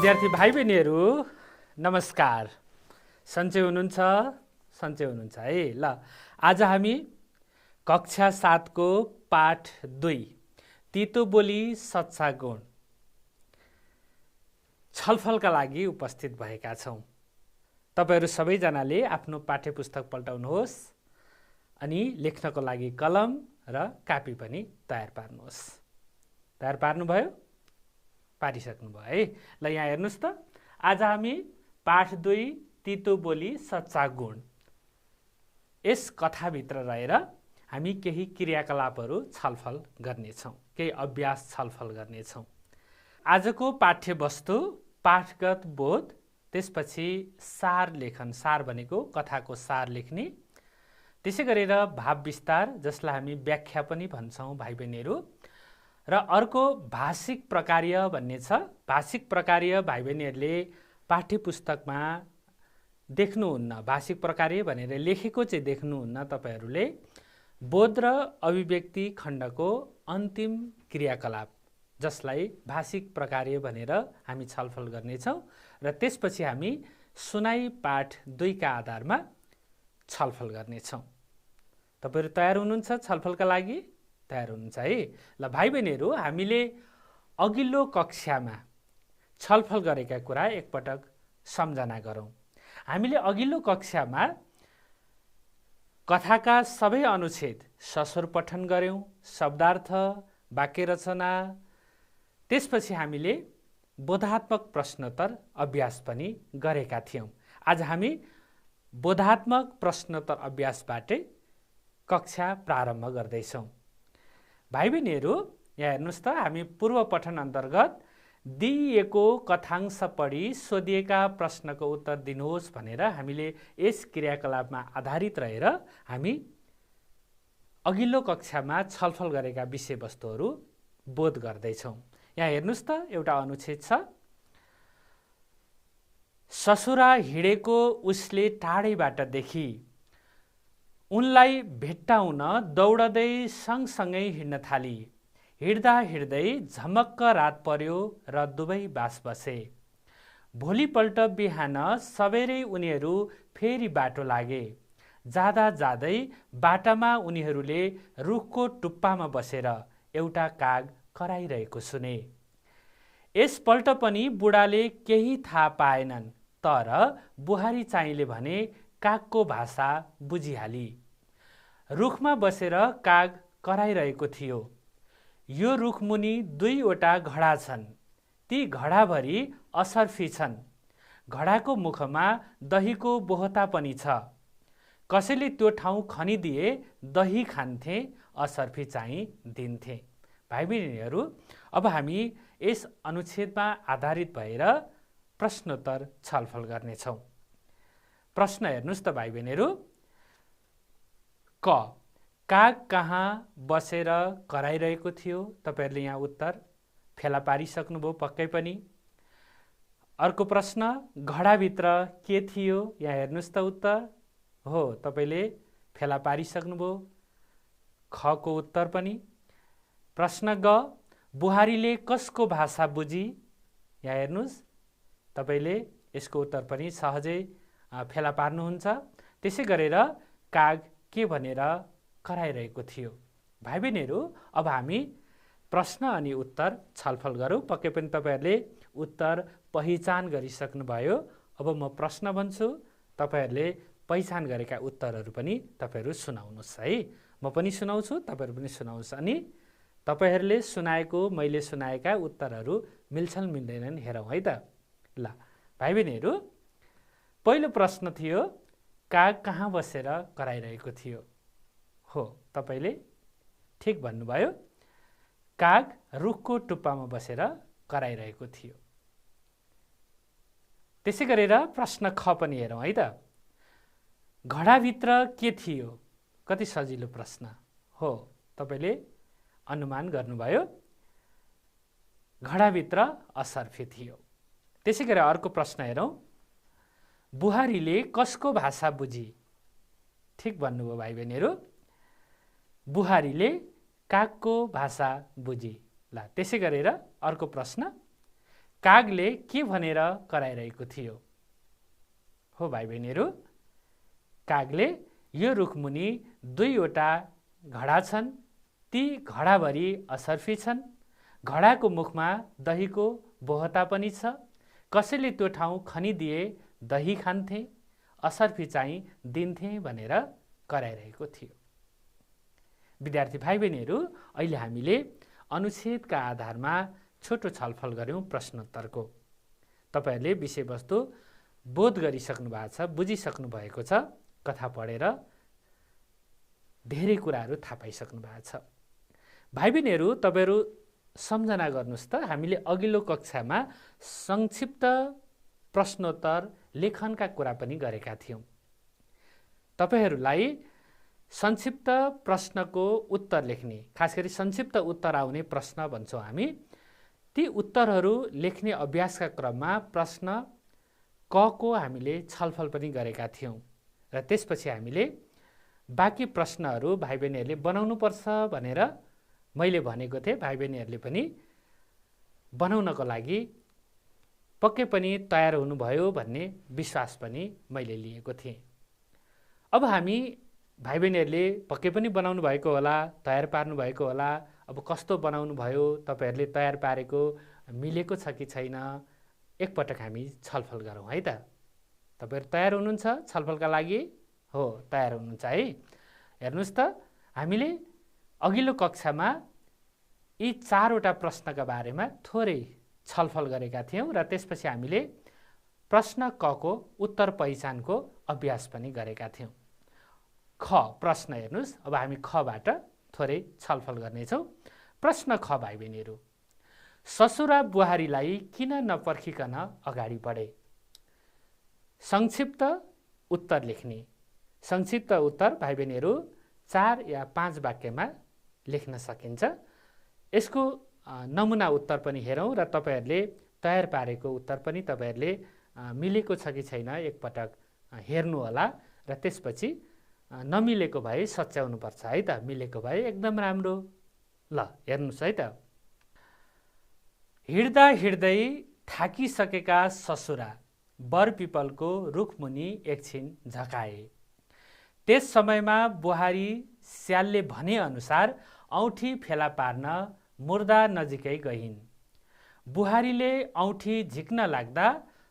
विद्यार्थी भाइ बहिनीहरू नमस्कार। सन्चै हुनुहुन्छ है। ल आज हामी कक्षा 7 को पाठ 2 तीतो बोली सच्चा गुण छलफलका लागि उपस्थित भएका छौं। तपाईहरु सबैजनाले आफ्नो पाठ्यपुस्तक पल्टाउनुहोस् अनि लेख्नको लागि कलम र कापी पनि तयार पार्नुहोस्। तयार पार्नुभयो? पारिसक्नुभयो है। ल यहाँ हेर्नुस् त, आज हामी पाठ 2 तीतो बोली सच्चा गुण यस कथाभित्र रहेर हामी केही क्रियाकलापहरू छलफल गर्नेछौं, केही अभ्यास छलफल गर्नेछौं। आजको पाठ्यवस्तु पाठगत बोध, त्यसपछि सार लेखन। सार भनेको कथाको सार लेख्ने। त्यसै गरेर भाव विस्तार, जसलाई हामी व्याख्या पनि भन्छौं भाइ बहिनीहरू। र अर्को भाषिक प्रकार्य भन्ने छ। भाषिक प्रकार्य भाइ बहिनीहरूले पाठ्यपुस्तकमा देख्नुहुन्न। भाषिक प्रकार्य भनेर लेखेको चाहिँ देख्नुहुन्न तपाईहरूले। बोध र अभिव्यक्ति खण्डको अन्तिम क्रियाकलाप, जसलाई भाषिक प्रकार्य भनेर हामी छलफल गर्नेछौँ। र त्यसपछि हामी सुनाई पाठ 2 का आधारमा छलफल गर्नेछौँ। तपाईहरु तयार हुनुहुन्छ छलफलका लागि? तयार हुनुहुन्छ है। ल भाइ बहिनीहरू, हामीले अघिल्लो कक्षामा छलफल गरेका कुरा एकपटक सम्झना गरौँ। हामीले अघिल्लो कक्षामा कथाका सबै अनुच्छेद सस्वर पठन गर्यौं, शब्दार्थ, वाक्य रचना। त्यसपछि हामीले बोधात्मक प्रश्नोत्तर अभ्यास पनि गरेका थियौं। आज हामी बोधात्मक प्रश्नोत्तर अभ्यासबाटै कक्षा प्रारम्भ गर्दैछौं। भाइ बहिनीहरू, यहाँ हेर्नुस् त, हामी पूर्व पठन अन्तर्गत दिइएको कथांश पढी सोधिएका प्रश्नको उत्तर दिनुहोस् भनेर हामीले यस क्रियाकलापमा आधारित रहेर हामी अघिल्लो कक्षामा छलफल गरेका विषयवस्तुहरू बोध गर्दैछौँ। यहाँ हेर्नुस् त, एउटा अनुच्छेद छ। ससुरा हिँडेको उसले टाढैबाट देखी, उनलाई भेट्टाउन दौडदै सँगसँगै हिँड्न थाली। हिँड्दा हिँड्दै झमक्क रात पर्यो र दुवै बास बसे। भोलिपल्ट बिहान सबेरै उनीहरू फेरि बाटो लागे। जाँदा जाँदै बाटामा उनीहरूले रुखको टुप्पामा बसेर एउटा काग कराइरहेको सुने। यसपल्ट पनि बुढाले केही थाहा पाएनन्, तर बुहारी चाहिँले भने कागको भाषा बुझिहाली। रुखमा बसेर काग कराइरहेको थियो। यो रुखमुनि 2वटा घडा छन्। ती घडाभरि असर्फी छन्। घडाको मुखमा दहीको बोहता पनि छ। कसैले त्यो ठाउँ खनिदिए दही खान्थे, असर्फी चाहिँ दिन्थे। भाइ बहिनीहरू, अब हामी यस अनुच्छेदमा आधारित भएर प्रश्नोत्तर छलफल गर्नेछौँ। प्रश्न हेर्नुस् त भाइ बहिनीहरू। क, काग कहाँ बसेर कराइरहेको थियो? तपाईहरुले यहाँ उत्तर फेला पारिसक्नुभयो पक्कै पनि। अर्को प्रश्न, घडाभित्र के थियो? यहाँ हेर्नुस् त उत्तर हो, तपाईले फेला पारिसक्नुभयो। ख को उत्तर पनि। प्रश्न ग, बुहारीले कसको भाषा बुझी? यहाँ हेर्नुस्, तपाईले यसको उत्तर पनि सहजै फेला पार्नुहुन्छ। त्यसै गरेर काग के भनेर कराइरहेको थियो? भाइ बहिनीहरू, अब हामी प्रश्न अनि उत्तर छलफल गरौँ। पक्कै पनि तपाईहरूले उत्तर पहिचान गरिसक्नुभयो। अब म प्रश्न भन्छु, तपाईहरूले पहिचान गरेका उत्तरहरू पनि तपाईहरू सुनाउनुहोस् है। म पनि सुनाउँछु, तपाईहरू पनि सुनाउनुहोस्। अनि तपाईहरूले सुनाएको, मैले सुनाएका उत्तरहरू मिल्छन् मिल्दैनन् हेरौँ है त। ल भाइ बहिनीहरू, पहिलो प्रश्न थियो, काग कहाँ बसेर कराइरहेको थियो? हो, तपाईले ठिक भन्नुभयो। काग रुखको टुप्पामा बसेर कराइरहेको थियो। त्यसै गरेर प्रश्न ख पनि हेरौँ है त। घडाभित्र के थियो? कति सजिलो प्रश्न हो, तपाईले अनुमान गर्नुभयो। घडाभित्र असर्फी थियो। त्यसै गरेर अर्को प्रश्न हेरौँ। बुहारीले कसको भाषा बुझी? ठिक भन्नुभयो भाइ बहिनीहरू। बुहारीले कागको भाषा बुझी। ल त्यसै गरेर अर्को प्रश्न, कागले के भनेर कराइरहेको थियो? हो भाइ बहिनीहरू, कागले यो रुखमुनि दुईवटा घडा छन्, ती घडाभरि असर्फी छन्, घडाको मुखमा दहीको बोहता पनि छ, कसैले त्यो ठाउँ खनिदिए दही खान्थे, असर्फी चाहिँ दिन्थे भनेर कराइरहेको थियो। विद्यार्थी भाइ बहिनीहरू, अहिले हामीले अनुच्छेदका आधारमा छोटो छलफल गऱ्यौँ प्रश्नोत्तरको। तपाईहरूले विषयवस्तु बोध गरिसक्नु भएको छ, बुझिसक्नु भएको छ, कथा पढेर धेरै कुराहरू थाहा पाइसक्नु भएको छ। भाइ बहिनीहरू, तपाईहरू सम्झना गर्नुहोस् त, हामीले अघिल्लो कक्षामा संक्षिप्त प्रश्नोत्तर लेखनका कुरा पनि गरेका थियौँ। तपाईहरूलाई संक्षिप्त प्रश्नको उत्तर लेख्ने, खास गरी संक्षिप्त उत्तर आउने प्रश्न भन्छौँ हामी, ती उत्तरहरू लेख्ने अभ्यासका क्रममा प्रश्न क को हामीले छलफल पनि गरेका थियौँ र त्यसपछि हामीले बाँकी प्रश्नहरू भाइ बहिनीहरूले बनाउनुपर्छ भनेर मैले भनेको थिएँ। भाइ बहिनीहरूले पनि बनाउनको लागि पक्कै पनि तयार हुनुभयो भन्ने विश्वास पनि मैले लिएको थिएँ। अब हामी भाइ बहिनीहरूले पक्कै पनि बनाउनु भएको होला, तयार पार्नु भएको होला। अब कस्तो बनाउनु भयो, तपाईहरूले तयार पारेको मिलेको छ कि छैन, एकपटक हामी छलफल गरौँ है त। तपाईहरू तयार हुनुहुन्छ छलफलका लागि? हो, तयार हुनुहुन्छ है। हेर्नुहोस् त, हामीले अघिल्लो कक्षामा यी चारवटा प्रश्नका बारेमा थोरै छलफल गरेका थियौँ र त्यसपछि हामीले प्रश्न क को उत्तर पहिचानको अभ्यास पनि गरेका थियौँ। ख प्रश्न हेर्नुहोस्, अब हामी खबाट थोरै छलफल गर्नेछौँ। प्रश्न ख भाइ बहिनीहरू, ससुरा बुहारीलाई किन नपर्खिकन अगाडि बढे? संक्षिप्त उत्तर लेख्ने। संक्षिप्त उत्तर भाइ बहिनीहरू 4 या 5 वाक्यमा लेख्न सकिन्छ। यसको नमुना उत्तर पनि हेरौँ र तपाईहरूले तयार पारेको उत्तर पनि तपाईहरूले मिलेको छ कि छैन एकपटक हेर्नुहोला र त्यसपछि नमिलेको भए सच्याउनुपर्छ है त। मिलेको भए एकदम राम्रो। ल हेर्नुहोस् है त। हिँड्दा हिँड्दै थाकिसकेका ससुरा बरपिपलको रुखमुनि एकछिन झकाए। त्यस समयमा बुहारी स्यालले भनेअनुसार औँठी फेला पार्न मुर्दा नजिकै गइन्। बुहारीले औँठी झिक्न लाग्दा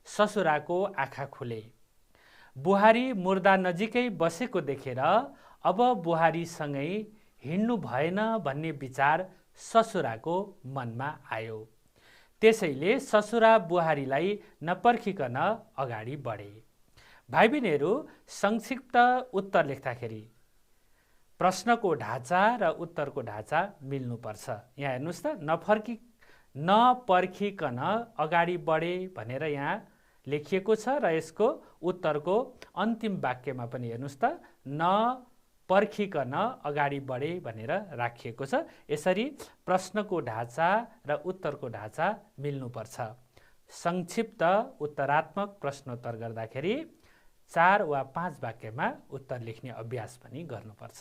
ससुराको आँखा खुले। बुहारी मुर्दा नजिकै बसेको देखेर अब बुहारीसँगै हिँड्नु भएन भन्ने विचार ससुराको मनमा आयो। त्यसैले ससुरा बुहारीलाई नपर्खिकन अगाडि बढे। भाइ बहिनीहरू, संक्षिप्त उत्तर लेख्दाखेरि प्रश्नको ढाँचा र उत्तरको ढाँचा मिल्नुपर्छ। यहाँ हेर्नुहोस् त, नपर्खिकन अगाडि बढे भनेर यहाँ लेखिएको छ र यसको उत्तरको अन्तिम वाक्यमा पनि हेर्नुहोस् त, नपर्खिकन अगाडि बढे भनेर राखिएको छ। यसरी प्रश्नको ढाँचा र उत्तरको ढाँचा मिल्नुपर्छ। संक्षिप्त उत्तरात्मक प्रश्नोत्तर गर्दाखेरि 4 वा 5 वाक्यमा उत्तर लेख्ने अभ्यास पनि गर्नुपर्छ।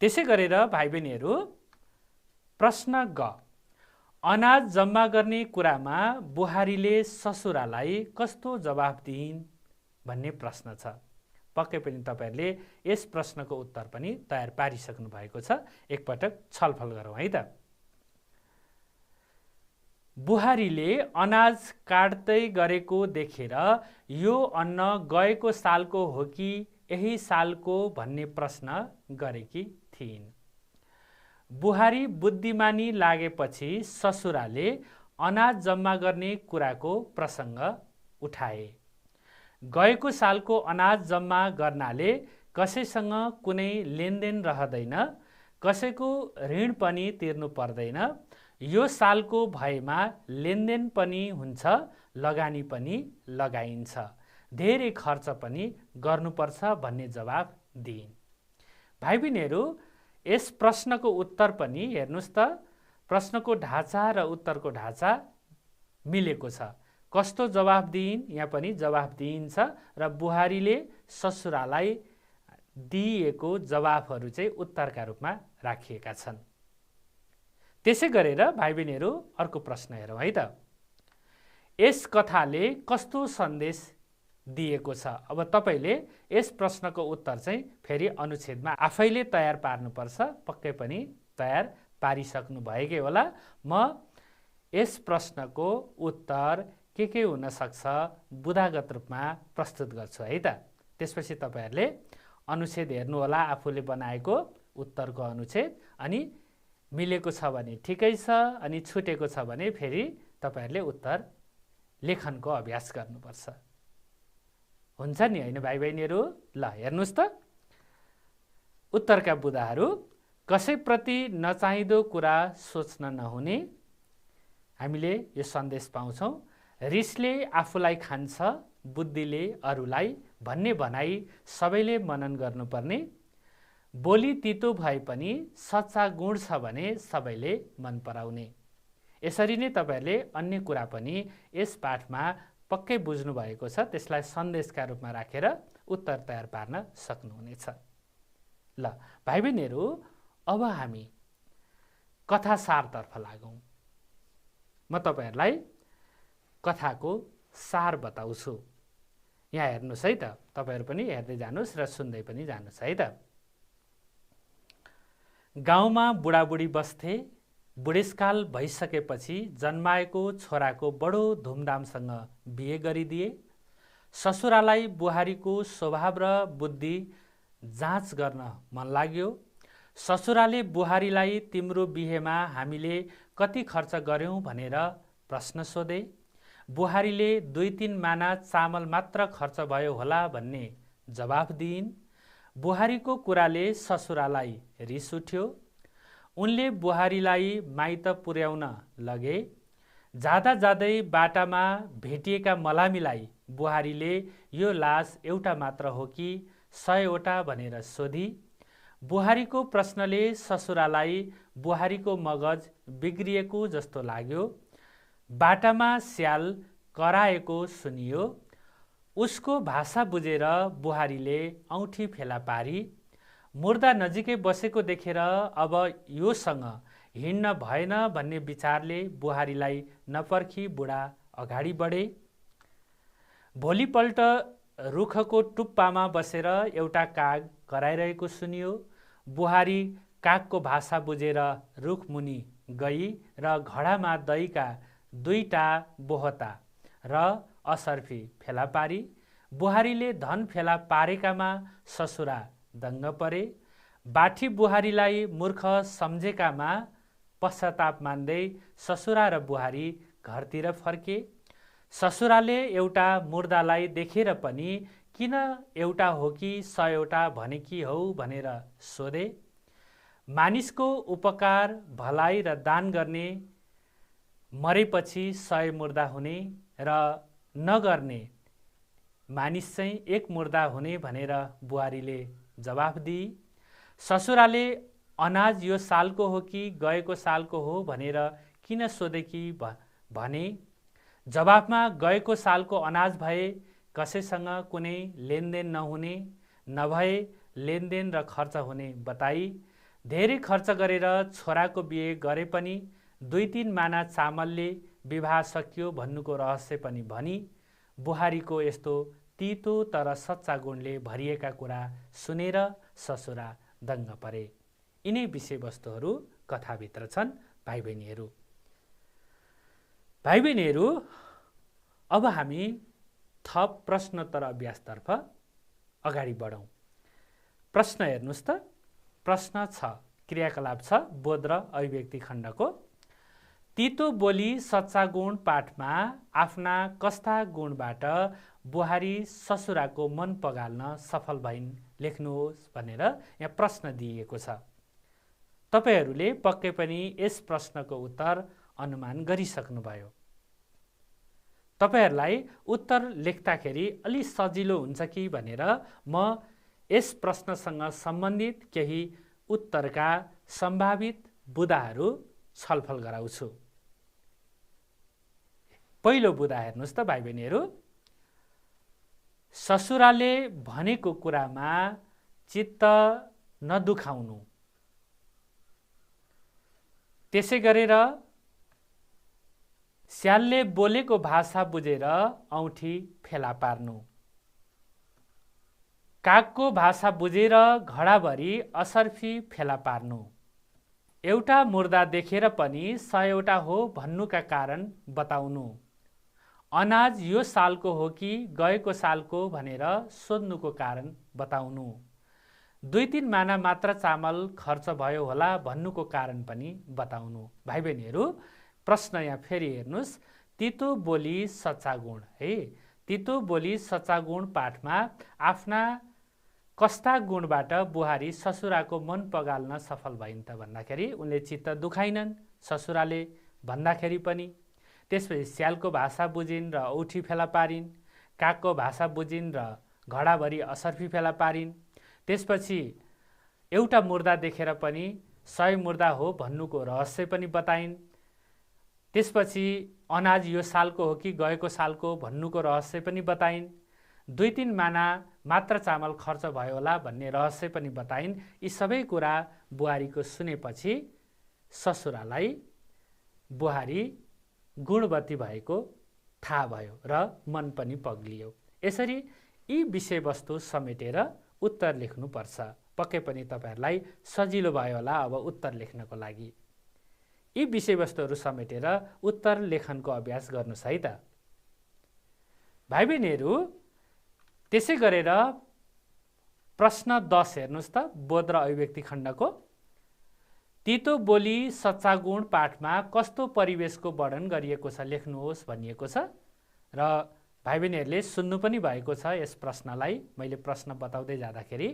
त्यसै गरेर भाइ बहिनीहरू, प्रश्न ग, अनाज जम्मा गर्ने कुरामा बुहारीले ससुरालाई कस्तो जवाफ दिइन् भन्ने प्रश्न छ। पक्कै पनि तपाईहरूले यस प्रश्नको उत्तर पनि तयार पारिसक्नु भएको छ। एकपटक छलफल गरौँ है त। बुहारीले अनाज काट्दै गरेको देखेर यो अन्न गएको सालको हो कि यही सालको भन्ने प्रश्न गरेकी थिइन्। बुहारी बुद्धिमानी लागेपछि ससुराले अनाज जम्मा गर्ने कुराको प्रसङ्ग उठाए। गएको सालको अनाज जम्मा गर्नाले कसैसँग कुनै लेनदेन रहँदैन, कसैको ऋण पनि तिर्नु पर्दैन। यो सालको भएमा लेनदेन पनि हुन्छ, लगानी पनि लगाइन्छ, धेरै खर्च पनि गर्नुपर्छ भन्ने जवाफ दिइन्। भाइ बहिनीहरू, यस प्रश्नको उत्तर पनि हेर्नुहोस् त, प्रश्नको ढाँचा र उत्तरको ढाँचा मिलेको छ। कस्तो जवाफ दिइन्, यहाँ पनि जवाफ दिइन्छ र बुहारीले ससुरालाई दिएको जवाफहरू चाहिँ उत्तरका रूपमा राखिएका छन्। त्यसै गरेर भाइ बहिनीहरू, अर्को प्रश्न हेरौँ है त। यस कथाले कस्तो सन्देश दिएको छ? अब तपाईले यस प्रश्नको उत्तर चाहिँ फेरि अनुच्छेदमा आफैले तयार पार्नुपर्छ। पक्कै पनि तयार पारिसक्नु भएकै होला। म यस प्रश्नको उत्तर के हुन सक्छ बुदागत रूपमा प्रस्तुत गर्छु है त। त्यसपछि तपाईहरुले अनुच्छेद हेर्नु होला, आफूले बनाएको उत्तरको अनुच्छेद, अनि मिलेको छ भने ठिकै छ, अनि छुटेको छ भने फेरि तपाईहरुले उत्तर लेखनको अभ्यास गर्नुपर्छ। हुन्छ नि हैन भाइ बहिनीहरु? ल हेर्नुस् त, उत्तरका बुदाहरू। कसैप्रति नचाहिँदो कुरा सोच्न नहुने, हामीले यो सन्देश पाउँछौं। रिसले आफूलाई खान्छ, बुद्धिले अरूलाई भन्ने भनाइ सबैले मनन गर्नुपर्ने। बोली तितो भए पनि सच्चा गुण छ भने सबैले मन पराउने। यसरी नै तपाईहरुले अन्य कुरा पनि यस पाठमा पक्कै बुझ्नु भएको छ, त्यसलाई सन्देशका रूपमा राखेर उत्तर तयार पार्न सक्नुहुनेछ। ल भाइ बहिनीहरु, अब हामी कथा सारतर्फ लागौं। म तपाईहरुलाई कथाको सार बताउँछु। यहाँ हेर्नुस् है त, तपाईहरु पनि हेर्दै जानुस् र सुन्दै पनि जानुस् है त। गाउँमा बुढाबुढी बस्थे। बुढेसकाल भइसकेपछि जन्माएको छोराको बडो धुमधामसँग बिहे गरिदिए। ससुरालाई बुहारीको स्वभाव र बुद्धि जाँच गर्न मन लाग्यो। ससुराले बुहारीलाई तिम्रो बिहेमा हामीले कति खर्च गर्यौं भनेर प्रश्न सोधे। बुहारीले 2-3 माना चामल मात्र खर्च भयो होला भन्ने जवाफ दिइन्। बुहारीको कुराले ससुरालाई रिस उठ्यो। उनले बुहारीलाई माइत पुर्याउन लगे। जाँदा जाँदै बाटामा भेटिएका मलामीलाई बुहारीले यो लास एउटा मात्र हो कि 100वटा भनेर सोधी। बुहारीको प्रश्नले ससुरालाई बुहारीको मगज बिग्रिएको जस्तो लाग्यो। बाटामा स्याल कराएको सुनियो। उसको भाषा बुझेर बुहारीले औँठी फेला पारी। मुर्दा नजिकै बसेको देखेर अब योसँग हिँड्न भएन भन्ने विचारले बुहारीलाई नपर्खी बुढा अगाडि बढे। भोलिपल्ट रुखको टुप्पामा बसेर एउटा काग कराइरहेको सुनियो। बुहारी कागको भाषा बुझेर रुख मुनि गई र घडामा दहीका 2टा बोहता र असर्फी फेला पारी। बुहारीले धन फेला पारेकामा ससुरा दङ्ग परे। बाठी बुहारीलाई मूर्ख सम्झेकामा पश्चाताप मान्दै ससुरा र बुहारी घरतिर फर्के। ससुराले एउटा मुर्दालाई देखेर पनि किन एउटा हो कि 100वटा भनेकी हौ भनेर सोधे। मानिसको उपकार भलाइ र दान गर्ने मरेपछि 100 मुर्दा हुने र नगर्ने मानिस चाहिँ 1 मुर्दा हुने भनेर बुहारीले जवाफ दिई। ससुराले अनाज यो सालको हो कि गएको सालको हो भनेर किन सोधेकी भने जवाफमा गएको सालको अनाज भए कसैसँग कुनै लेनदेन नहुने, नभए लेनदेन र खर्च हुने बताई। धेरै खर्च गरेर छोराको बिहे गरे पनि 2-3 माना चामलले विवाह सकियो भन्नुको रहस्य पनि भनी। बुहारीको यस्तो तीतो तर सच्चा गुणले भरिएका कुरा सुनेर ससुरा दङ्ग परे। यिनै विषयवस्तुहरू कथाभित्र छन् भाइ बहिनीहरू। भाइ बहिनीहरू, अब हामी थप प्रश्नोत्तर अभ्यासतर्फ अगाडि बढौं। प्रश्न हेर्नुस् त। प्रश्न 6, क्रियाकलाप 6, बोध र अभिव्यक्ति खण्डको। तीतो बोली सच्चा गुण पाठमा आफ्ना कस्ता गुणबाट बुहारी ससुराको मन पगाल्न सफल भइन् लेख्नुहोस् भनेर यहाँ प्रश्न दिइएको छ। तपाईहरूले पक्कै पनि यस प्रश्नको उत्तर अनुमान गरिसक्नुभयो। तपाईहरूलाई उत्तर लेख्दाखेरि अलि सजिलो हुन्छ कि भनेर म यस प्रश्नसँग सम्बन्धित केही उत्तरका सम्भावित बुदाहरू छलफल गराउँछु। पहिलो बुदा हेर्नुस् त भाइ बहिनीहरू। ससुराले भनेको कुरामा चित्त नदुखाउनु। त्यसै गरेर स्यालले बोलेको भाषा बुझेर औँठी फेला पार्नु। कागको भाषा बुझेर घडाभरि असर्फी फेला पार्नु। एउटा मुर्दा देखेर पनि 100वटा हो भन्नुका कारण बताउनु। अनाज यो सालको हो कि गएको सालको भनेर सोध्नुको कारण बताउनु। 2-3 माना मात्र चामल खर्च भयो होला भन्नुको कारण पनि बताउनु। भाइ बहिनीहरू, प्रश्न यहाँ फेरि हेर्नुहोस्। तितो बोली सच्चा गुण है। तितो बोली सच्चा गुण पाठमा आफ्ना कस्ता गुणबाट बुहारी ससुराको मन पगाल्न सफल भइन् त भन्दाखेरि उनले चित्त दुखाइनन् ससुराले भन्दाखेरि पनि। त्यसपछि स्यालको भाषा बुझिन् र औठी फेला पारिन्। कागको भाषा बुझिन् र घडाभरि असर्फी फेला पारिन्। त्यसपछि एउटा मुर्दा देखेर पनि 100 मुर्दा हो भन्नुको रहस्य पनि बताइन्। त्यसपछि अनाज यो सालको हो कि गएको सालको भन्नुको रहस्य पनि बताइन्। 2-3 माना मात्र चामल खर्च भयो होला भन्ने रहस्य पनि बताइन्। यी सबै कुरा बुहारीको सुनेपछि ससुरालाई बुहारी गुणवती भएको थाहा भयो र मन पनि पग्लियो। यसरी यी विषयवस्तु समेटेर उत्तर लेख्नुपर्छ। पक्कै पनि तपाईहरुलाई सजिलो भयो होला अब उत्तर लेख्नको लागि। यी विषयवस्तुहरू समेटेर उत्तर लेखनको अभ्यास गर्नुस् है त। भाइ बहिनीहरू, त्यसै गरेर प्रश्न 10 हेर्नुस् त, बोध र अभिव्यक्ति खण्डको। तितो बोली सच्चा गुण पाठमा कस्तो परिवेशको वर्णन गरिएको छ लेख्नुहोस् भनिएको छ र भाइ बहिनीहरूले सुन्नु पनि भएको छ यस प्रश्नलाई। मैले प्रश्न बताउँदै जाँदाखेरि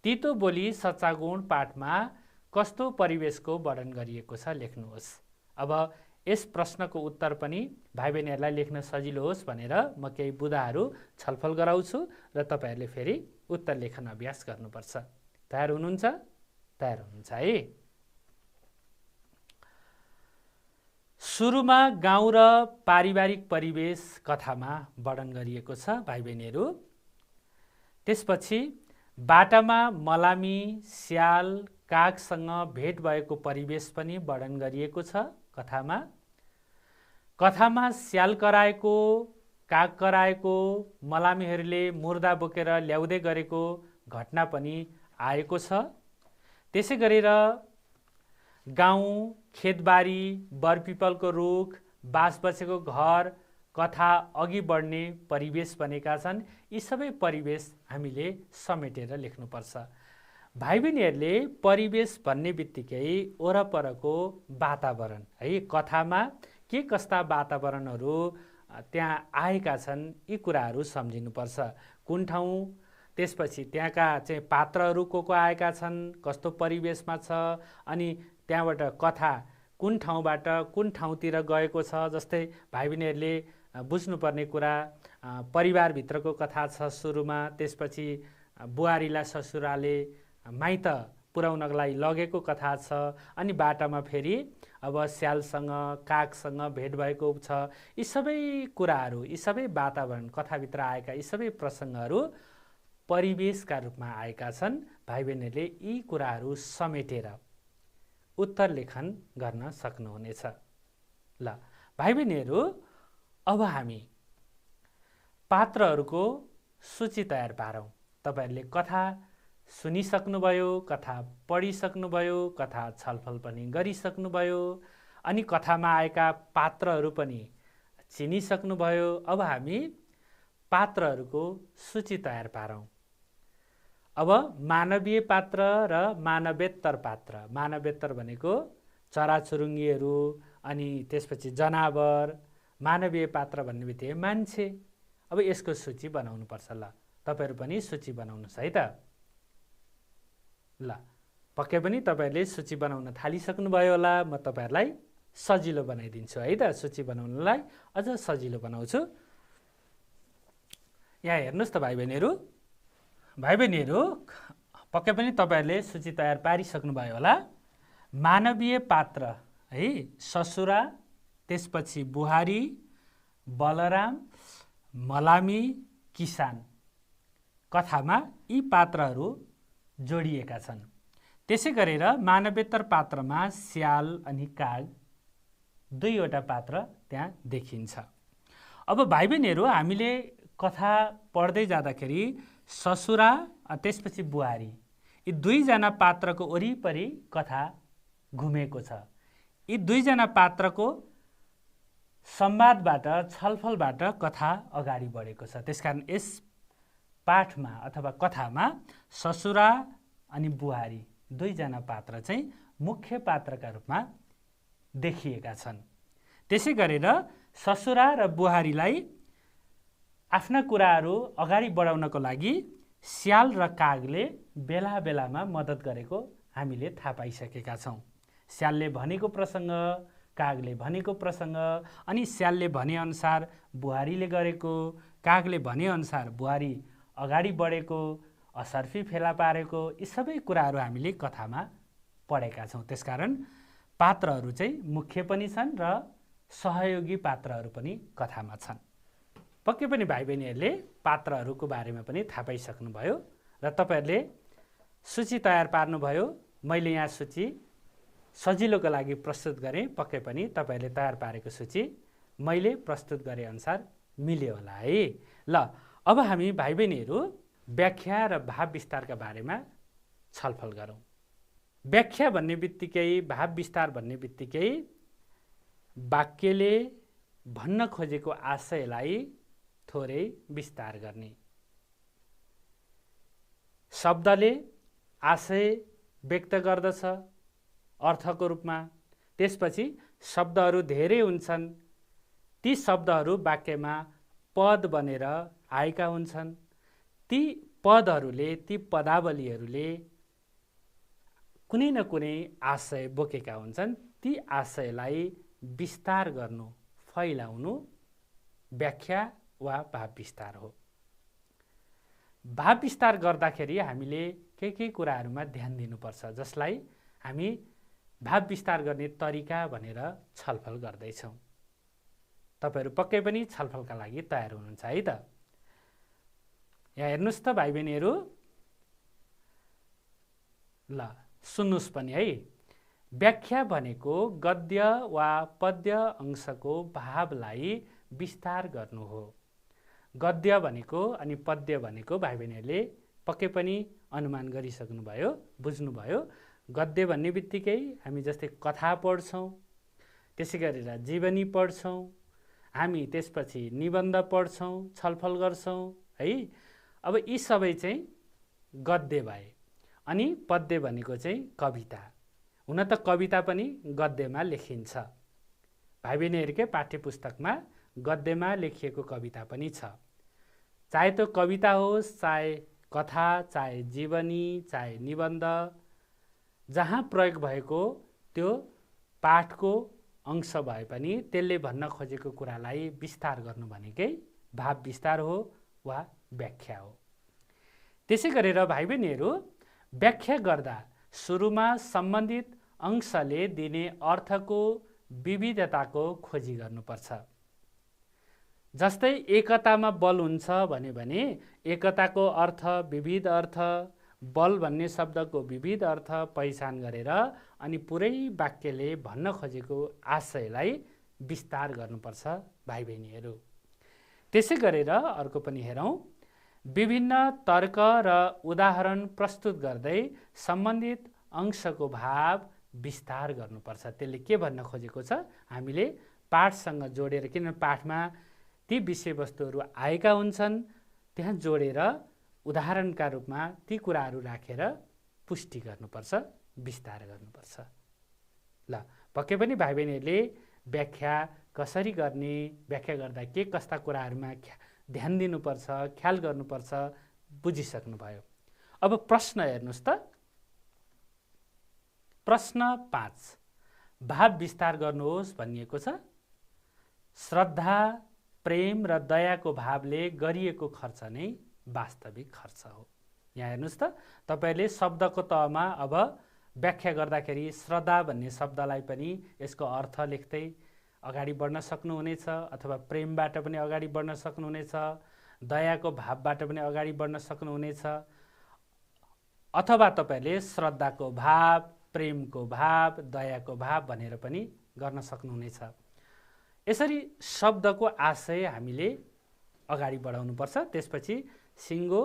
तितो बोली सच्चा गुण पाठमा कस्तो परिवेशको वर्णन गरिएको छ लेख्नुहोस्। अब यस प्रश्नको उत्तर पनि भाइ बहिनीहरूलाई लेख्न सजिलो होस् भनेर म केही बुदाहरू छलफल गराउँछु र तपाईहरुले फेरि उत्तर लेखन अभ्यास गर्नुपर्छ। तयार हुनुहुन्छ? तयार हुनुहुन्छ है। सुरुमा गाउँ र पारिवारिक परिवेश कथामा वर्णन गरिएको छ भाइ बहिनीहरू। त्यसपछि बाटामा मलामी स्याल कागसँग भेट भएको परिवेश पनि वर्णन गरिएको छ कथामा। कथामा स्याल कराएको, काग कराएको, मलामीहरूले मुर्दा बोकेर ल्याउँदै गरेको घटना पनि आएको छ। त्यसै गरेर गाउँ, खेतबारी, बरपिपलको रुख, बास बसेको घर कथा अघि बढ्ने परिवेश बनेका छन्। यी सबै परिवेश हामीले समेटेर लेख्नुपर्छ। भाइ बहिनीहरूले परिवेश भन्ने बित्तिकै वरपरको वातावरण है, कथामा के कस्ता वातावरणहरू त्यहाँ आएका छन् यी कुराहरू सम्झिनुपर्छ। कुन ठाउँ, त्यसपछि त्यहाँका चाहिँ पात्रहरू को आएका छन्, कस्तो परिवेशमा छ, अनि त्यहाँबाट कथा कुन ठाउँबाट कुन ठाउँतिर गएको छ। जस्तै भाइ बहिनीहरूले बुझ्नुपर्ने कुरा परिवारभित्रको कथा छ सुरुमा। त्यसपछि बुहारीलाई ससुराले माइत पुर्याउनको लागि लगेको कथा छ। अनि बाटामा फेरि अब स्यालसँग कागसँग भेट भएको छ। यी सबै कुराहरू, यी सबै वातावरण, कथाभित्र आएका यी सबै प्रसङ्गहरू परिवेशका रूपमा आएका छन्। भाइ बहिनीहरूले यी कुराहरू समेटेर उत्तर लेखन गर्न सक्नुहुनेछ। ल भाइ बहिनीहरू, अब हामी पात्रहरूको सूची तयार पारौँ। तपाईहरुले कथा सुनिसक्नुभयो, कथा पढिसक्नुभयो, कथा छलफल पनि गरिसक्नुभयो, अनि कथामा आएका पात्रहरू पनि चिनिसक्नुभयो। अब हामी पात्रहरूको सूची तयार पारौँ। अब मानवीय पात्र र मानवेत्तर पात्र। मानवेत्तर भनेको चराचुरुङ्गीहरू, अनि त्यसपछि जनावर। मानवीय पात्र भन्ने बित्तिकै मान्छे। अब यसको सूची बनाउनुपर्छ। ल तपाईहरु पनि सूची बनाउनुहोस् है त। ल पक्कै पनि तपाईहरुले सूची बनाउन थालिसक्नुभयो होला। म तपाईहरुलाई सजिलो बनाइदिन्छु है त। सूची बनाउनलाई अझ सजिलो बनाउँछु। यहाँ हेर्नुहोस् त भाइ बहिनीहरू। भाइ बहिनीहरू, पक्कै पनि तपाईहरुले सूची तयार पारिसक्नुभयो होला। मानवीय पात्र है, ससुरा, त्यसपछि बुहारी, बलराम, मलामी, किसान। कथामा यी पात्रहरू जोडिएका छन्। त्यसै गरेर मानवेत्तर पात्रमा स्याल अनि काग 2वटा पात्र त्यहाँ देखिन्छ। अब भाइ बहिनीहरू, हामीले कथा पढ्दै जाँदाखेरि ससुरा त्यसपछि बुहारी, यी दुईजना पात्रको वरिपरि कथा घुमेको छ। यी दुईजना पात्रको संवादबाट, छलफलबाट कथा अगाडि बढेको छ। त्यसकारण यस पाठमा अथवा कथामा ससुरा अनि बुहारी दुईजना पात्र चाहिँ मुख्य पात्रका रूपमा देखिएका छन्। त्यसै गरेर ससुरा र बुहारीलाई आफ्ना कुराहरू अगाडि बढाउनको लागि स्याल र कागले बेला बेलामा मद्दत गरेको हामीले थाहा पाइसकेका छौँ। स्यालले भनेको प्रसङ्ग, कागले भनेको प्रसङ्ग, अनि स्यालले भनेअनुसार बुहारीले गरेको, कागले भनेअनुसार बुहारी अगाडि बढेको, असर्फी फेला पारेको, यी सबै कुराहरू हामीले कथामा पढेका छौँ। त्यसकारण पात्रहरू चाहिँ मुख्य पनि छन् र सहयोगी पात्रहरू पनि कथामा छन्। पक्कै पनि भाइ बहिनीहरूले पात्रहरूको बारेमा पनि थाहा पाइसक्नुभयो र तपाईँहरूले सूची तयार पार्नुभयो। मैले यहाँ सूची सजिलोको लागि प्रस्तुत गरेँ। पक्कै पनि तपाईँहरूले तयार पारेको सूची मैले प्रस्तुत गरे अनुसार मिल्यो होला है। ल, अब हामी भाइ बहिनीहरू व्याख्या र भाव विस्तारका बारेमा छलफल गरौँ। व्याख्या भन्ने बित्तिकै, भाव विस्तार भन्ने बित्तिकै वाक्यले भन्न खोजेको आशयलाई थोरै विस्तार गर्ने, शब्दले आशय व्यक्त गर्दछ अर्थको रूपमा। त्यसपछि शब्दहरू धेरै हुन्छन्, ती शब्दहरू वाक्यमा पद बनेर आएका हुन्छन्। ती पदहरूले, ती पदावलीहरूले कुनै न कुनै आशय बोकेका हुन्छन्। ती आशयलाई विस्तार गर्नु, फैलाउनु व्याख्या वा भाव विस्तार हो। भाव विस्तार गर्दाखेरि हामीले के कुराहरूमा ध्यान दिनुपर्छ, जसलाई हामी भाव विस्तार गर्ने तरिका भनेर छलफल गर्दैछौँ। तपाईँहरू पक्कै पनि छलफलका लागि तयार हुनुहुन्छ है त? यहाँ हेर्नुहोस् त भाइ बहिनीहरू, ल सुन्नुहोस् पनि है। व्याख्या भनेको गद्य वा पद्य अंशको भावलाई विस्तार गर्नु हो। गद्य भनेको अनि पद्य भनेको भाइ बहिनीहरूले पक्कै पनि अनुमान गरिसक्नुभयो, बुझ्नुभयो। गद्य भन्ने बित्तिकै हामी जस्तै कथा पढ्छौँ, त्यसै गरेर जीवनी पढ्छौँ, हामी त्यसपछि निबन्ध पढ्छौँ, छलफल गर्छौँ है। अब यी सबै चाहिँ गद्य भए। अनि पद्य भनेको चाहिँ कविता। हुन त कविता पनि गद्यमा लेखिन्छ। भाइ बहिनीहरूकै पाठ्य पुस्तकमा गद्यमा लेखिएको कविता पनि छ। चाहे त्यो कविता होस्, चाहे कथा, चाहे जीवनी, चाहे निबन्ध, जहाँ प्रयोग भएको त्यो पाठको अंश भए पनि त्यसले भन्न खोजेको कुरालाई विस्तार गर्नु भनेकै भाव विस्तार हो वा व्याख्या हो। त्यसै गरेर भाइ बहिनीहरू, व्याख्या गर्दा सुरुमा सम्बन्धित अंशले दिने अर्थको विविधताको खोजी गर्नुपर्छ। जस्तै एकतामा बल हुन्छ भने एकताको अर्थ, विविध अर्थ, बल भन्ने शब्दको विविध अर्थ पहिचान गरेर अनि पुरै वाक्यले भन्न खोजेको आशयलाई विस्तार गर्नुपर्छ भाइ बहिनीहरू। त्यसै गरेर अर्को पनि हेरौँ। विभिन्न तर्क र उदाहरण प्रस्तुत गर्दै सम्बन्धित अंशको भाव विस्तार गर्नुपर्छ। त्यसले के भन्न खोजेको छ हामीले पाठसँग जोडेर, किनभने पाठमा ती विषयवस्तुहरू आएका हुन्छन्, त्यहाँ जोडेर उदाहरणका रूपमा ती कुराहरू राखेर पुष्टि गर्नुपर्छ, विस्तार गर्नुपर्छ। ल, पक्कै पनि भाइ बहिनीहरूले व्याख्या कसरी गर्ने, व्याख्या गर्दा के कस्ता कुराहरूमा ध्यान दिनुपर्छ, ख्याल गर्नुपर्छ बुझिसक्नुभयो। अब प्रश्न हेर्नुहोस् त। प्रश्न 5, भाव विस्तार गर्नुहोस् भनिएको छ। श्रद्धा, प्रेम र दयाको भावले गरिएको खर्च नै वास्तविक खर्च हो। यहाँ हेर्नुहोस् त, तपाईँहरूले शब्दको तहमा अब व्याख्या गर्दाखेरि श्रद्धा भन्ने शब्दलाई पनि यसको अर्थ लेख्दै अगाडि बढ्न सक्नुहुनेछ, अथवा प्रेमबाट पनि अगाडि बढ्न सक्नुहुनेछ, दयाको भावबाट पनि अगाडि बढ्न सक्नुहुनेछ, अथवा तपाईँहरूले श्रद्धाको भाव, प्रेमको भाव, दयाको भाव भनेर पनि गर्न सक्नुहुनेछ। यसरी शब्दको आशय हामीले अगाडि बढाउनुपर्छ। त्यसपछि सिङ्गो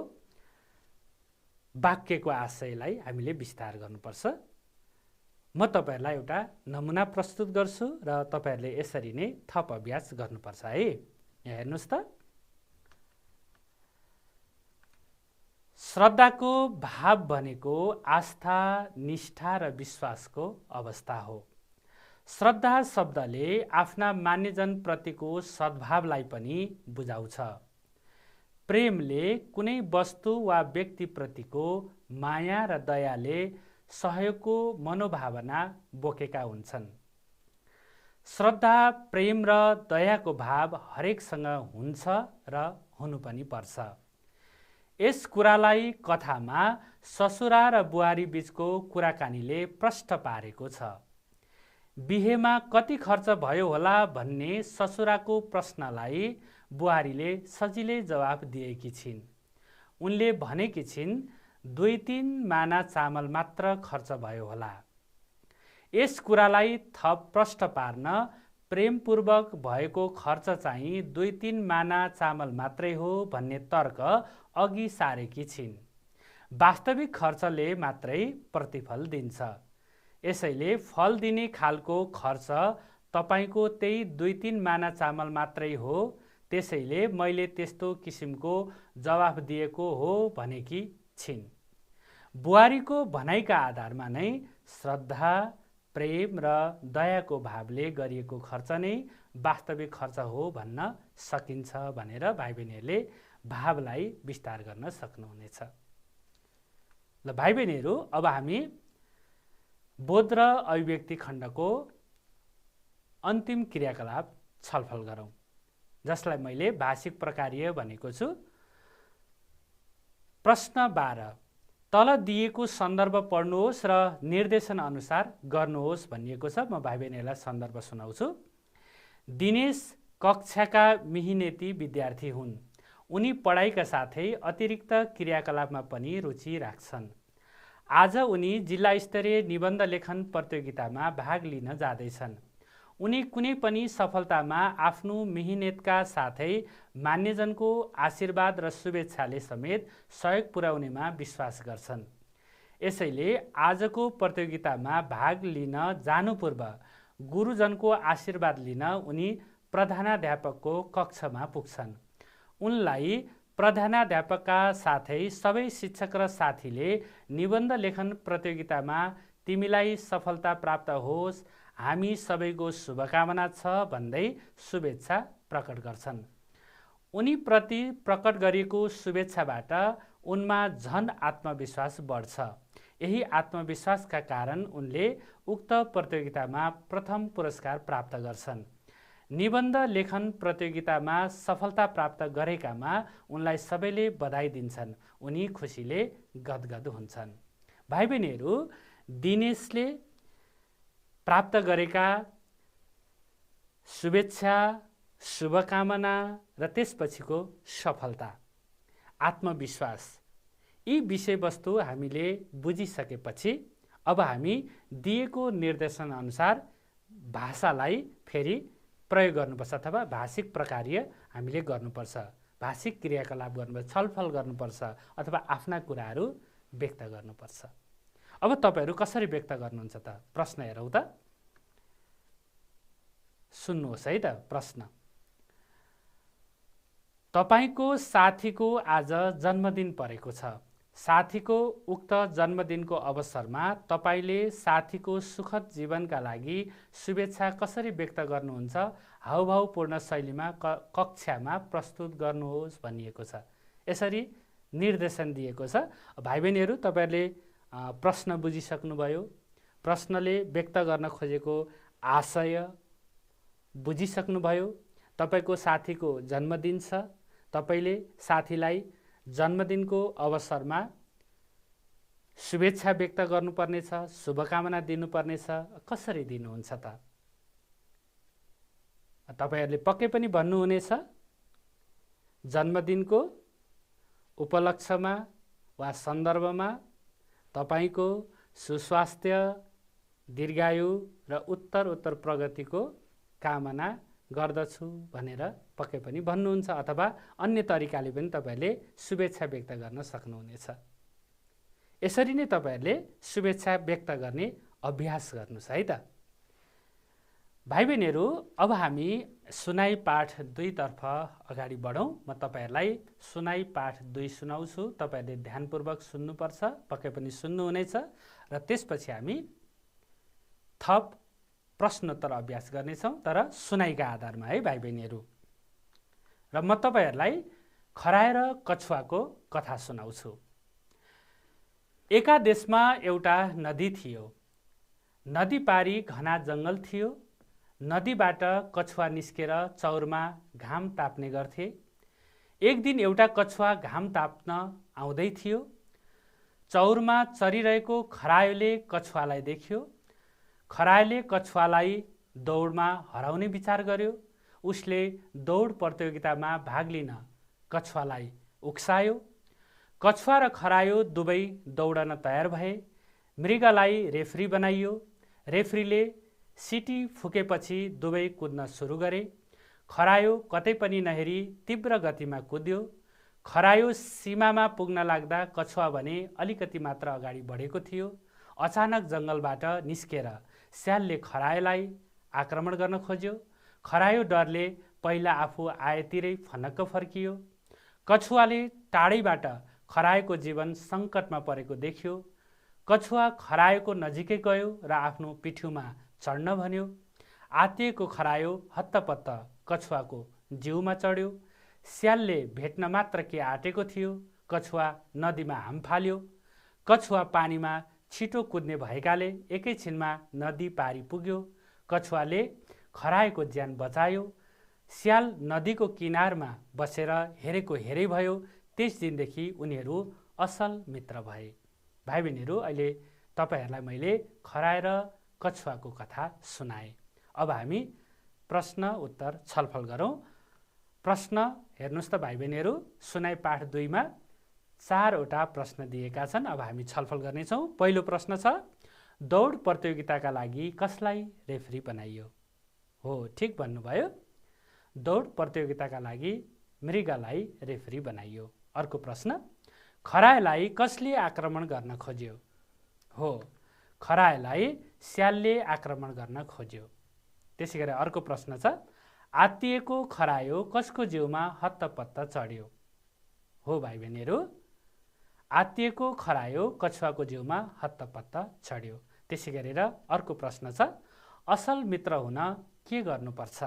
वाक्यको आशयलाई हामीले विस्तार गर्नुपर्छ। म तपाईहरुलाई एउटा नमुना प्रस्तुत गर्छु र तपाईहरुले यसरी नै थप अभ्यास गर्नुपर्छ है। यहाँ हेर्नुस् त। श्रद्धाको भाव भनेको आस्था, निष्ठा र विश्वासको अवस्था हो। श्रद्धा शब्दले आफ्ना मान्यजन प्रतिको सद्भावलाई पनि बुझाउँछ। प्रेमले कुनै वस्तु वा व्यक्तिप्रतिको माया र दयाले सहयोगको मनोभावना बोकेका हुन्छन्। श्रद्धा, प्रेम र दयाको भाव हरेकसँग हुन्छ र हुनु पनि पर्छ। यस कुरालाई कथामा ससुरा र बुहारी बीचको कुराकानीले प्रष्ट पारेको छ। बिहेमा कति खर्च भयो होला भन्ने ससुराको प्रश्नलाई बुहारीले सजिलै जवाफ दिएकी छिन्। उनले भनेकी छिन् 2-3 माना चामल मात्र खर्च भयो होला। यस कुरालाई थप प्रष्ट पार्न प्रेमपूर्वक भएको खर्च चाहिँ 2-3 माना चामल मात्रै हो भन्ने तर्क अघि सारेकी छिन्। वास्तविक खर्चले मात्रै प्रतिफल दिन्छ। यसैले फल दिने खालको खर्च तपाईको त्यही 2-3 माना चामल मात्रै हो। त्यसैले मैले त्यस्तो किसिमको जवाफ दिएको हो भनेकी छिन्। बुहारीको भनाइका आधारमा नै श्रद्धा, प्रेम र दयाको भावले गरिएको खर्च नै वास्तविक खर्च हो भन्न सकिन्छ भनेर भाइ बहिनीहरूले भावलाई विस्तार गर्न सक्नुहुनेछ। ल भाइ बहिनीहरू, अब हामी बोध र अभिव्यक्ति खण्डको अन्तिम क्रियाकलाप छलफल गरौँ, जसलाई मैले भाषिक प्रकारीय भनेको छु। प्रश्न 12, तल दिएको सन्दर्भ पढ्नुहोस् र निर्देशन अनुसार गर्नुहोस् भनिएको छ। म भाइ बहिनीहरूलाई सन्दर्भ सुनाउँछु। दिनेश कक्षाका मिहिनेती विद्यार्थी हुन्। उनी पढाइका साथै अतिरिक्त क्रियाकलापमा पनि रुचि राख्छन्। आज उनी जिल्ला स्तरीय निबन्ध लेखन प्रतियोगितामा भाग लिन जाँदैछन्। उनी कुनै पनि सफलतामा आफ्नो मिहिनेतका साथै मान्यजनको आशीर्वाद र शुभेच्छाले समेत सहयोग पुर्याउनेमा विश्वास गर्छन्। यसैले आजको प्रतियोगितामा भाग लिन जानु पूर्व गुरुजनको आशीर्वाद लिन उनी प्रधानाध्यापकको कक्षमा पुग्छन्। उनलाई प्रधानाध्यापकका साथै सबै शिक्षक र साथीले निबन्ध लेखन प्रतियोगितामा तिमीलाई सफलता प्राप्त होस्, हामी सबैको शुभकामना छ भन्दै शुभेच्छा प्रकट गर्छन्। उनी प्रति प्रकट गरिएको शुभेच्छाबाट उनमा झन आत्मविश्वास बढ्छ। यही आत्मविश्वासका कारण उनले उक्त प्रतियोगितामा प्रथम पुरस्कार प्राप्त गर्छन्। निबन्ध लेखन प्रतियोगितामा सफलता प्राप्त गरेकामा उनलाई सबैले बधाई दिन्छन्। उनी खुसीले गदगद हुन्छन्। भाइ बहिनीहरू, दिनेशले प्राप्त गरेका शुभेच्छा, शुभकामना र त्यसपछिको सफलता, आत्मविश्वास, यी विषयवस्तु हामीले बुझिसकेपछि अब हामी दिएको निर्देशन अनुसार भाषालाई फेरि प्रयोग गर्नुपर्छ अथवा भाषिक प्रकारीय हामीले गर्नुपर्छ। भाषिक क्रियाकलाप गर्नुपर्छ, छलफल गर्नुपर्छ अथवा आफ्ना कुराहरू व्यक्त गर्नुपर्छ। अब तपाईहरू कसरी व्यक्त गर्नुहुन्छ त? प्रश्न हेरौँ त। सुन्नुहोस् है त प्रश्न। तपाईको साथीको आज जन्मदिन परेको छ। साथीको उक्त जन्मदिनको अवसरमा तपाईले साथीको सुखद जीवनका लागि शुभेच्छा कसरी व्यक्त गर्नुहुन्छ? हाउभावपूर्ण शैलीमा कक्षामा प्रस्तुत गर्नुहोस् भनिएको छ। यसरी निर्देशन दिएको छ। भाइ बहिनीहरू, तपाईहरूले प्रश्न बुझिसक्नुभयो। प्रश्नले व्यक्त गर्न खोजेको आशय बुझिसक्नुभयो। तपाईको साथीको जन्मदिन छ। तपाईले साथीलाई जन्मदिनको अवसरमा शुभेच्छा व्यक्त गर्नुपर्नेछ, शुभकामना दिनुपर्नेछ। कसरी दिनुहुन्छ त? तपाईहरूले पक्कै पनि भन्नुहुनेछ जन्मदिनको उपलक्ष्यमा वा सन्दर्भमा तपाईको सुस्वास्थ्य, दीर्घायु र उत्तर प्रगतिको कामना गर्दछु भनेर पक्कै पनि भन्नुहुन्छ अथवा अन्य तरिकाले पनि तपाईहरूले शुभेच्छा व्यक्त गर्न सक्नुहुनेछ। यसरी नै तपाईहरूले शुभेच्छा व्यक्त गर्ने अभ्यास गर्नुहोस् है त। भाइ बहिनीहरू, अब हामी सुनाई पाठ 2 तर्फ अगाडि बढौँ। म तपाईहरूलाई सुनाई पाठ 2 सुनाउँछु, तपाईहरूले ध्यानपूर्वक सुन्नुपर्छ, पक्कै पनि सुन्नुहुनेछ र त्यसपछि हामी थप प्रश्नोत्तर अभ्यास गर्नेछौँ, तर सुनाइका आधारमा है भाइ बहिनीहरू। र म तपाईहरूलाई खरायो र कछुवाको कथा सुनाउँछु। एका देशमा एउटा नदी थियो। नदी पारी घना जङ्गल थियो। नदीबाट कछुवा निस्केर चौरमा घाम ताप्ने गर्थे। एक दिन एउटा कछुवा घाम ताप्न आउँदै थियो। चौरमा चरिरहेको खरायोले कछुवालाई देख्यो। खरायोले कछुवालाई दौडमा हराउने विचार गर्यो। उसले दौड प्रतियोगितामा भाग लिन कछुवालाई उक्सायो। कछुवा र खरायो दुवै दौडन तयार भए। मृगलाई रेफ्री बनाइयो। रेफ्रीले सिटी फुकेपछि दुवै कुद्न सुरु गरे। खरायो कतै पनि नहेरी तीव्र गतिमा कुद्यो। खरायो सीमामा पुग्न लाग्दा कछुवा भने अलिकति मात्र अगाडि बढेको थियो। अचानक जङ्गलबाट निस्केर स्यालले खरायोलाई आक्रमण गर्न खोज्यो। खरायो डरले पहिला आफू आएतिरै फनक्क फर्कियो। कछुवाले टाढैबाट खरायोको जीवन सङ्कटमा परेको देख्यो। कछुवा खरायोको नजिकै गयो र आफ्नो पिठ्युमा चढ्न भन्यो। आत्तिएको खरायो हत्तपत्त कछुवाको जिउमा चढ्यो। स्यालले भेट्न मात्र के आँटेको थियो। कछुवा नदीमा हाम फाल्यो। कछुवा पानीमा छिटो कुद्ने भएकाले एकैछिनमा नदी पारी पुग्यो। कछुवाले खरायोको ज्यान बचायो। स्याल नदीको किनारमा बसेर हेरेको हेरै भयो। त्यस दिनदेखि उनीहरू असल मित्र भए। भाइ बहिनीहरू, अहिले तपाईहरूलाई मैले खरायो र कछुवाको कथा सुनाएँ। अब हामी प्रश्न उत्तर छलफल गरौँ। प्रश्न हेर्नुहोस् त भाइ बहिनीहरू, सुनाई पाठ 2 मा 4वटा प्रश्न दिएका छन्। अब हामी छलफल गर्नेछौँ। पहिलो प्रश्न छ, दौड प्रतियोगिताका लागि कसलाई रेफ्री बनाइयो? हो, ठिक भन्नुभयो। दौड प्रतियोगिताका लागि मृगलाई रेफ्री बनाइयो। अर्को प्रश्न, खरायोलाई कसले आक्रमण गर्न खोज्यो? हो, खरायोलाई स्यालले आक्रमण गर्न खोज्यो। त्यसै गरी अर्को प्रश्न छ, आत्तिएको खरायो कसको जिउमा हत्तपत्त चढ्यो? हो भाइ बहिनीहरू, आत्तिएको खरायो कछुवाको जिउमा हत्तपत्त चढ्यो। त्यसै गरेर अर्को प्रश्न छ, असल मित्र हुन के गर्नुपर्छ?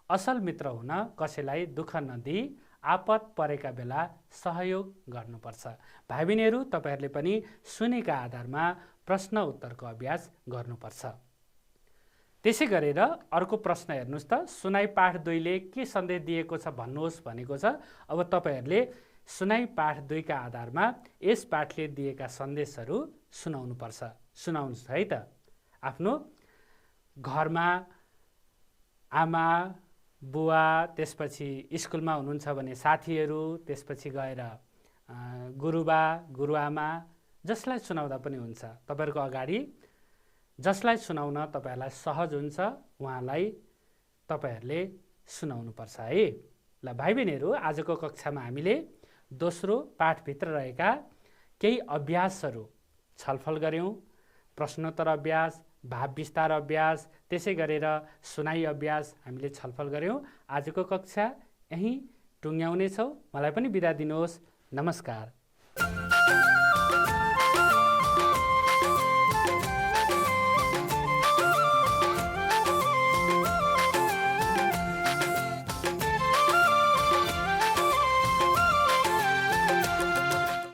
असल मित्र हुन कसैलाई दुःख नदिई आपत परेका बेला सहयोग गर्नुपर्छ। भाइ बहिनीहरू, तपाईहरूले पनि सुनेका आधारमा प्रश्न उत्तरको अभ्यास गर्नुपर्छ। त्यसै गरेर अर्को प्रश्न हेर्नुहोस् त, सुनाई पाठ 2 ले के सन्देश दिएको छ भन्नुहोस् भनेको छ। अब तपाईहरूले सुनाई पाठ 2 का आधारमा यस पाठले दिएका सन्देशहरू सुनाउनुपर्छ। सुनाउनुहोस् है त। आफ्नो घरमा आमा बुवा, त्यसपछि स्कुलमा हुनुहुन्छ भने साथीहरू, त्यसपछि गएर गुरुबा गुरुआमा, जसलाई सुनाउँदा पनि हुन्छ। तपाईँहरूको अगाडि जसलाई सुनाउन तपाईँहरूलाई सहज हुन्छ उहाँलाई तपाईँहरूले सुनाउनुपर्छ है। ल भाइ बहिनीहरू, आजको कक्षामा हामीले दोस्रो पाठभित्र रहेका केही अभ्यासहरू छलफल गऱ्यौँ। प्रश्नोत्तर अभ्यास, भाव विस्तार अभ्यास, त्यसै गरेर सुनाई अभ्यास हामीले छलफल गऱ्यौँ। आजको कक्षा यहीँ टुङ्ग्याउनेछौँ। मलाई पनि बिदा दिनुहोस्। नमस्कार।